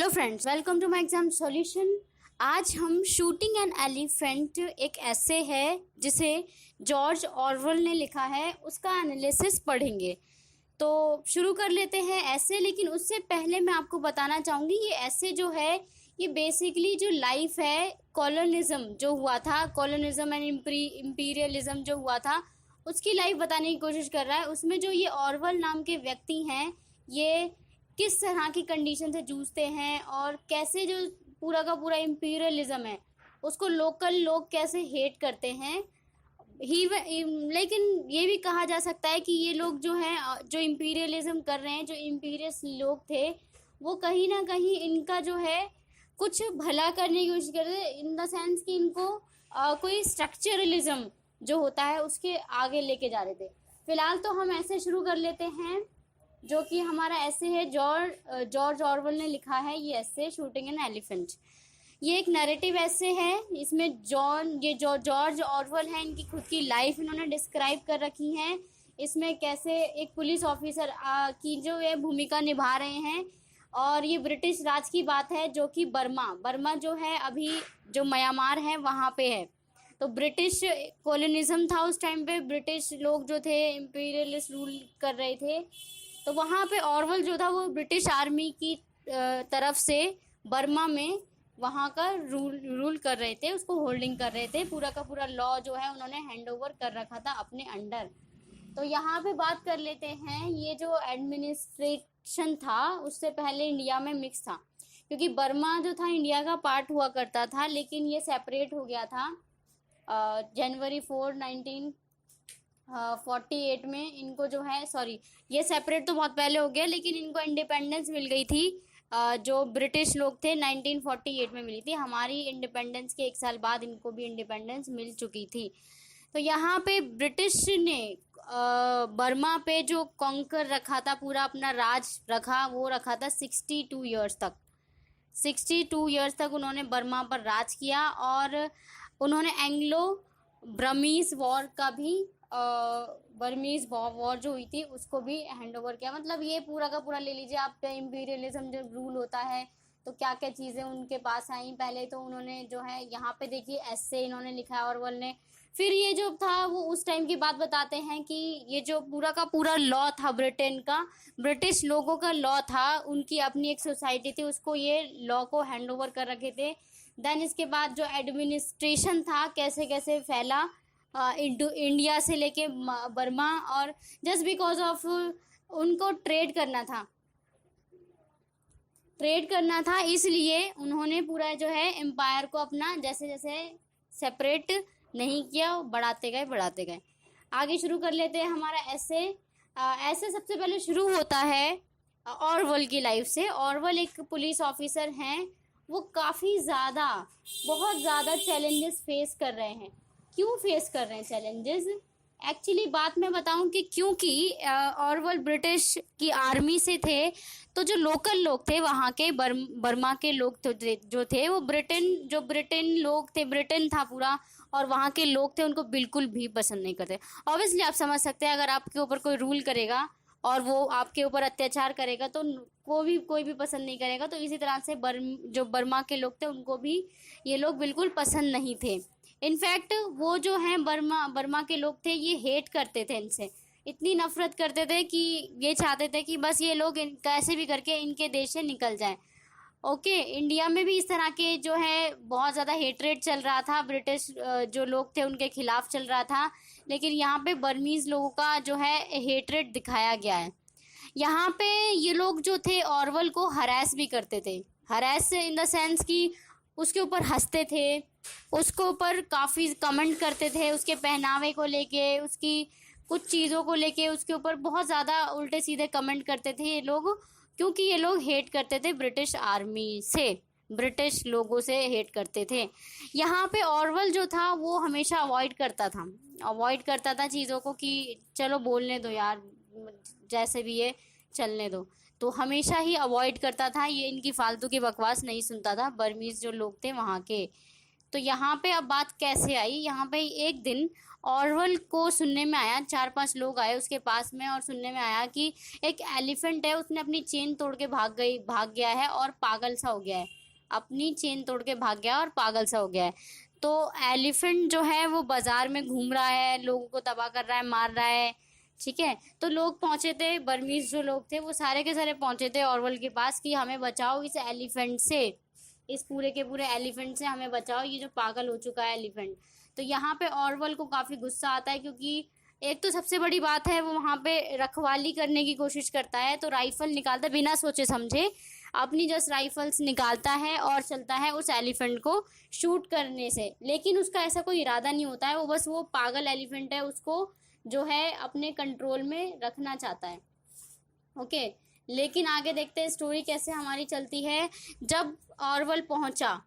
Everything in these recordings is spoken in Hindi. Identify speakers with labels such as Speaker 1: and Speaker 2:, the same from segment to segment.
Speaker 1: Hello friends, welcome to my exam solution. आज हम शूटिंग एन एलिफेंट एक ऐसे है जिसे जॉर्ज ऑरवेल ने लिखा है, उसका एनालिसिस पढ़ेंगे। तो शुरू कर लेते हैं ऐसे। लेकिन उससे पहले मैं आपको बताना चाहूँगी ये ऐसे जो है ये बेसिकली जो लाइफ है कॉलोनिज्म जो हुआ था, कॉलोनिज्म एंड इम्पीरियलिज्म जो हुआ था उसकी लाइफ बताने की कोशिश कर रहा है। उसमें जो ये ऑरवेल नाम के व्यक्ति हैं ये किस तरह की कंडीशन से जूझते हैं और कैसे जो पूरा का पूरा इम्पीरियलिज्म है उसको लोकल लोग कैसे हेट करते हैं। ही लेकिन ये भी कहा जा सकता है कि ये लोग जो हैं जो इम्पीरियलिज्म कर रहे हैं, जो इम्पीरियस लोग थे वो कहीं ना कहीं इनका जो है कुछ भला करने की कोशिश कर रहे थे, इन द सेंस कि इनको कोई स्ट्रक्चरलिज्म जो होता है उसके आगे लेके जा रहे थे। फिलहाल तो हम ऐसे शुरू कर लेते हैं जो कि हमारा ऐसे है जॉर्ज ऑरवेल ने लिखा है ये ऐसे शूटिंग एन एलिफेंट। ये एक नैरेटिव ऐसे है। इसमें जॉर्ज ऑरवेल है, इनकी खुद की लाइफ इन्होंने डिस्क्राइब कर रखी है। इसमें कैसे एक पुलिस ऑफिसर की जो ये भूमिका निभा रहे हैं। और ये ब्रिटिश राज की बात है जो कि बर्मा जो है अभी जो म्यांमार है वहाँ पे है। तो ब्रिटिश कॉलोनिज्म था उस टाइम पे, ब्रिटिश लोग जो थे इम्पीरियलिस्ट रूल कर रहे थे। तो वहाँ पे ऑरवेल जो था वो ब्रिटिश आर्मी की तरफ से बर्मा में वहाँ का रूल कर रहे थे, उसको होल्डिंग कर रहे थे। पूरा का पूरा लॉ जो है उन्होंने हैंड ओवर कर रखा था अपने अंडर। तो यहाँ पे बात कर लेते हैं, ये जो एडमिनिस्ट्रेशन था उससे पहले इंडिया में मिक्स था, क्योंकि बर्मा जो था इंडिया का पार्ट हुआ करता था, लेकिन ये सेपरेट हो गया था जनवरी 4 1948 में। इनको जो है ये सेपरेट तो बहुत पहले हो गया, लेकिन इनको इंडिपेंडेंस मिल गई थी जो ब्रिटिश लोग थे 1948 में मिली थी। हमारी इंडिपेंडेंस के एक साल बाद इनको भी इंडिपेंडेंस मिल चुकी थी। तो यहाँ पे ब्रिटिश ने बर्मा पे जो कॉन्कर रखा था, पूरा अपना राज रखा, वो रखा था 62 ईयर्स तक। 62 ईयर्स तक उन्होंने बर्मा पर राज किया और उन्होंने एंग्लो ब्रमीज वॉर का भी बर्मीज वॉर जो हुई थी उसको भी हैंड ओवर किया। मतलब ये पूरा का पूरा ले लीजिए आप, इम्पीरियलिज्म जब रूल होता है तो क्या क्या चीज़ें उनके पास आई। पहले तो उन्होंने जो है यहाँ पे देखिए ऐसे इन्होंने लिखा है ऑरवेल ने। फिर ये जो था वो उस टाइम की बात बताते हैं कि ये जो पूरा का पूरा लॉ था ब्रिटेन का, ब्रिटिश लोगों का लॉ था, उनकी अपनी एक सोसाइटी थी, उसको ये लॉ को हैंड ओवर कर रखे थे। देन इसके बाद जो एडमिनिस्ट्रेशन था कैसे कैसे फैला इंडिया से लेके बर्मा, और जस्ट बिकॉज ऑफ उनको ट्रेड करना था इसलिए उन्होंने पूरा जो है एम्पायर को अपना जैसे जैसे सेपरेट नहीं किया, बढ़ाते गए। आगे शुरू कर लेते हैं हमारा ऐसे सबसे पहले शुरू होता है ऑरवेल की लाइफ से। ऑरवेल एक पुलिस ऑफिसर हैं, वो बहुत ज़्यादा चैलेंजेस फेस कर रहे हैं। क्यों फेस कर रहे हैं चैलेंजेस? एक्चुअली बात मैं बताऊं कि क्योंकि ऑरवेल ब्रिटिश की आर्मी से थे, तो जो लोकल लोग थे वहाँ के बर्मा के लोग जो थे वो ब्रिटेन लोग थे, ब्रिटेन था पूरा, और वहाँ के लोग थे उनको बिल्कुल भी पसंद नहीं करते। ऑब्वियसली आप समझ सकते हैं, अगर आपके ऊपर कोई रूल करेगा और वो आपके ऊपर अत्याचार करेगा तो कोई भी पसंद नहीं करेगा। तो इसी तरह से जो बर्मा के लोग थे उनको भी ये लोग बिल्कुल पसंद नहीं थे। इनफैक्ट वो जो हैं बर्मा के लोग थे ये हेट करते थे इनसे, इतनी नफरत करते थे कि ये चाहते थे कि बस ये लोग कैसे भी करके इनके देश से निकल जाएं। ओके, इंडिया में भी इस तरह के जो है बहुत ज़्यादा हेटरेट चल रहा था, ब्रिटिश जो लोग थे उनके खिलाफ चल रहा था, लेकिन यहाँ पे बर्मीज़ लोगों का जो है हेटरेट दिखाया गया है। यहाँ पे ये लोग जो थे ऑरवेल को हरास भी करते थे, हरास इन द सेंस कि उसके ऊपर हंसते थे, उसके ऊपर काफ़ी कमेंट करते थे, उसके पहनावे को लेके, उसकी कुछ चीज़ों को लेके उसके ऊपर बहुत ज़्यादा उल्टे सीधे कमेंट करते थे ये लोग, क्योंकि ये लोग हेट करते थे ब्रिटिश आर्मी से, ब्रिटिश लोगों से हेट करते थे। यहाँ पे ऑरवेल जो था वो हमेशा अवॉइड करता था चीज़ों को कि चलो बोलने दो यार, जैसे भी ये चलने दो। तो हमेशा ही अवॉइड करता था, ये इनकी फालतू की बकवास नहीं सुनता था बर्मीज़ जो लोग थे वहाँ के। तो यहाँ पे अब बात कैसे आई, यहाँ पे एक दिन ऑरवल को सुनने में आया, 4-5 लोग आए उसके पास में और सुनने में आया कि एक एलिफेंट है, उसने अपनी चेन तोड़ के भाग गया है और पागल सा हो गया है, अपनी चेन तोड़ के भाग गया और पागल सा हो गया है। तो एलिफेंट जो है वो बाजार में घूम रहा है, लोगों को तबाह कर रहा है, मार रहा है, ठीक है। तो लोग पहुंचे थे, बर्मीज जो लोग थे वो सारे के सारे पहुंचे थे ऑरवल के पास कि हमें बचाओ इस एलिफेंट से, इस पूरे के पूरे एलिफेंट से हमें बचाओ, ये जो पागल हो चुका है एलिफेंट। तो यहाँ पे ऑरवल को काफ़ी गुस्सा आता है, क्योंकि एक तो सबसे बड़ी बात है वो वहाँ पे रखवाली करने की कोशिश करता है, तो राइफल निकालता है बिना सोचे समझे, अपनी जस्ट राइफल्स निकालता है और चलता है उस एलिफेंट को शूट करने से। लेकिन उसका ऐसा कोई इरादा नहीं होता है, वो बस वो पागल एलिफेंट है उसको जो है अपने कंट्रोल में रखना चाहता है। ओके, लेकिन आगे देखते हैं स्टोरी कैसे हमारी चलती है। जब ऑरवल पहुंचा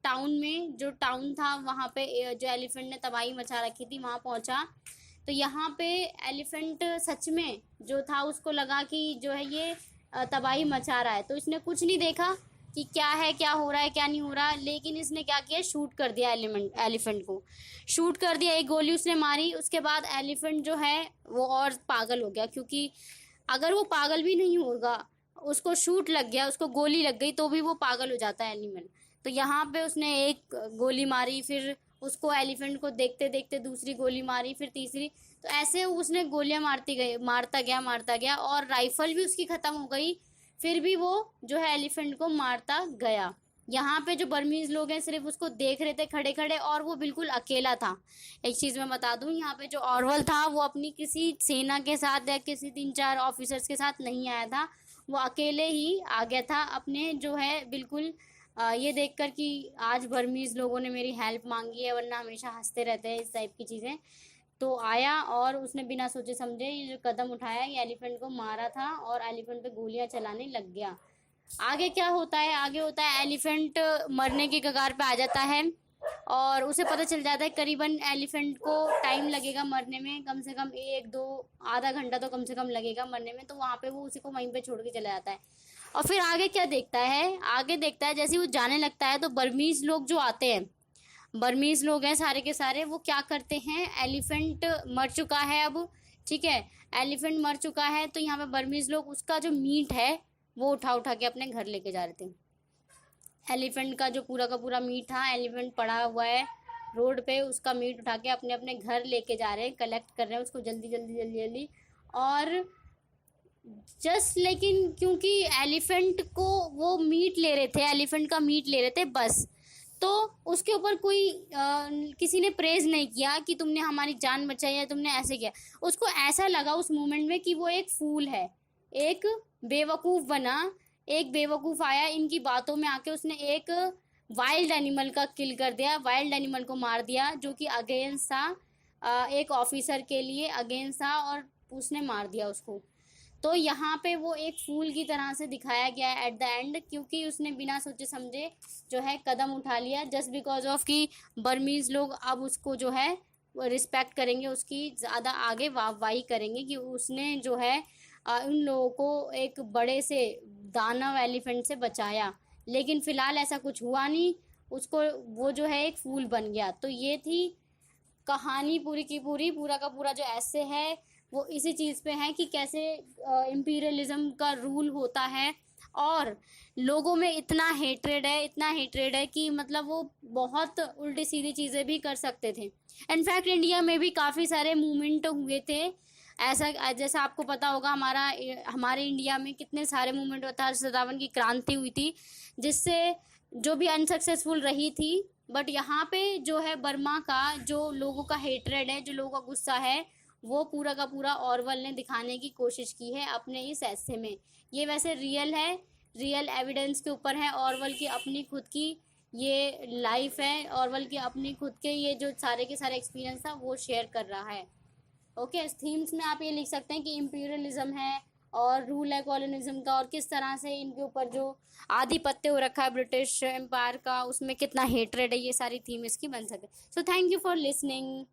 Speaker 1: टाउन में, जो टाउन था वहाँ पे जो एलिफेंट ने तबाही मचा रखी थी वहाँ पहुंचा, तो यहाँ पे एलिफेंट सच में जो था उसको लगा कि जो है ये तबाही मचा रहा है, तो इसने कुछ नहीं देखा कि क्या है, क्या हो रहा है, क्या नहीं हो रहा, लेकिन इसने क्या किया, शूट कर दिया एलिफेंट को शूट कर दिया, एक गोली उसने मारी। उसके बाद एलिफेंट जो है वो और पागल हो गया, क्योंकि अगर वो पागल भी नहीं होगा, उसको शूट लग गया, उसको गोली लग गई तो भी वो पागल हो जाता है एनिमल। तो यहाँ पे उसने एक गोली मारी, फिर उसको एलिफेंट को देखते देखते दूसरी गोली मारी, फिर तीसरी, तो ऐसे उसने गोलियां मारता गया और राइफल भी उसकी ख़त्म हो गई, फिर भी वो जो है एलिफेंट को मारता गया। यहाँ पे जो बर्मीज लोग हैं सिर्फ उसको देख रहे थे खड़े खड़े, और वो बिल्कुल अकेला था। एक चीज़ मैं बता दूं, यहाँ पे जो ऑरवल था वो अपनी किसी सेना के साथ या किसी 3-4 ऑफिसर्स के साथ नहीं आया था, वो अकेले ही आ गया था अपने जो है बिल्कुल ये देखकर कि आज बर्मीज लोगों ने मेरी हेल्प मांगी है, वरना हमेशा हंसते रहते हैं इस टाइप की चीज़ें। तो आया और उसने बिना सोचे समझे ये जो कदम उठाया, ये एलिफेंट को मारा था और एलिफेंट पे गोलियां चलाने लग गया। आगे क्या होता है, आगे होता है एलिफेंट मरने की कगार पे आ जाता है और उसे पता चल जाता है करीबन एलिफेंट को टाइम लगेगा मरने में, कम से कम 1-2 आधा घंटा तो कम से कम लगेगा मरने में। तो वहाँ पे वो उसी को वहीं पे छोड़ के चला जाता है। और फिर आगे क्या देखता है, आगे देखता है जैसे वो जाने लगता है तो बर्मीज लोग जो आते हैं, बर्मीज लोग हैं सारे के सारे, वो क्या करते हैं, एलिफेंट मर चुका है अब, ठीक है, एलिफेंट मर चुका है, तो यहाँ पे बर्मीज लोग उसका जो मीट है वो उठा उठा के अपने घर लेके जा रहे थे। एलिफेंट का जो पूरा का पूरा मीट था, एलिफेंट पड़ा हुआ है रोड पे, उसका मीट उठा के अपने अपने घर लेके जा रहे हैं, कलेक्ट कर रहे हैं उसको जल्दी जल्दी जल्दी जल्दी। और जस्ट लेकिन क्योंकि एलिफेंट को वो मीट ले रहे थे, एलिफेंट का मीट ले रहे थे बस, तो उसके ऊपर कोई किसी ने प्रेज नहीं किया कि तुमने हमारी जान बचाई है, तुमने ऐसे किया। उसको ऐसा लगा उस मोमेंट में कि वो एक फूल है, एक बेवकूफ़ बना, एक बेवकूफ़ आया इनकी बातों में आके, उसने एक वाइल्ड एनिमल का किल कर दिया, वाइल्ड एनिमल को मार दिया जो कि अगेंस्ट था, एक ऑफिसर के लिए अगेंस्ट था, और उसने मार दिया उसको। तो यहाँ पे वो एक फूल की तरह से दिखाया गया है एट द एंड, क्योंकि उसने बिना सोचे समझे जो है कदम उठा लिया, जस्ट बिकॉज ऑफ कि बर्मीज लोग अब उसको जो है रिस्पेक्ट करेंगे, उसकी ज़्यादा आगे वाहवाही करेंगे कि उसने जो है उन लोगों को एक बड़े से दानव एलिफेंट से बचाया। लेकिन फ़िलहाल ऐसा कुछ हुआ नहीं, उसको वो जो है एक फूल बन गया। तो ये थी कहानी पूरी की पूरी, पूरा का पूरा जो ऐसे है वो इसी चीज़ पे है कि कैसे इम्पीरियलिज्म का रूल होता है और लोगों में इतना हेट्रेड है, इतना हेट्रेड है कि मतलब वो बहुत उल्टी सीधी चीज़ें भी कर सकते थे। इनफैक्ट इंडिया में भी काफ़ी सारे मूवमेंट हुए थे ऐसा, जैसा आपको पता होगा हमारे इंडिया में कितने सारे मूवमेंट हुआ था, 57 की क्रांति हुई थी, जिससे जो भी अनसक्सेसफुल रही थी। बट यहाँ पे जो है बर्मा का जो लोगों का हेट्रेड है, जो लोगों का गुस्सा है, वो पूरा का पूरा ऑरवल ने दिखाने की कोशिश की है अपने इस ऐसे में। ये वैसे रियल है, रियल एविडेंस के ऊपर है, ऑरवल की अपनी खुद की ये लाइफ है, ऑरवल की अपनी खुद के ये जो सारे के सारे एक्सपीरियंस था वो शेयर कर रहा है। ओके, इस थीम्स में आप ये लिख सकते हैं कि इम्पीरियलिज्म है और रूल है कॉलोनिज्म का, और किस तरह से इनके ऊपर जो आधिपत्य हो रखा है ब्रिटिश एम्पायर का, उसमें कितना हेट्रेड है, ये सारी थीम इसकी बन सके। So thank you for listening.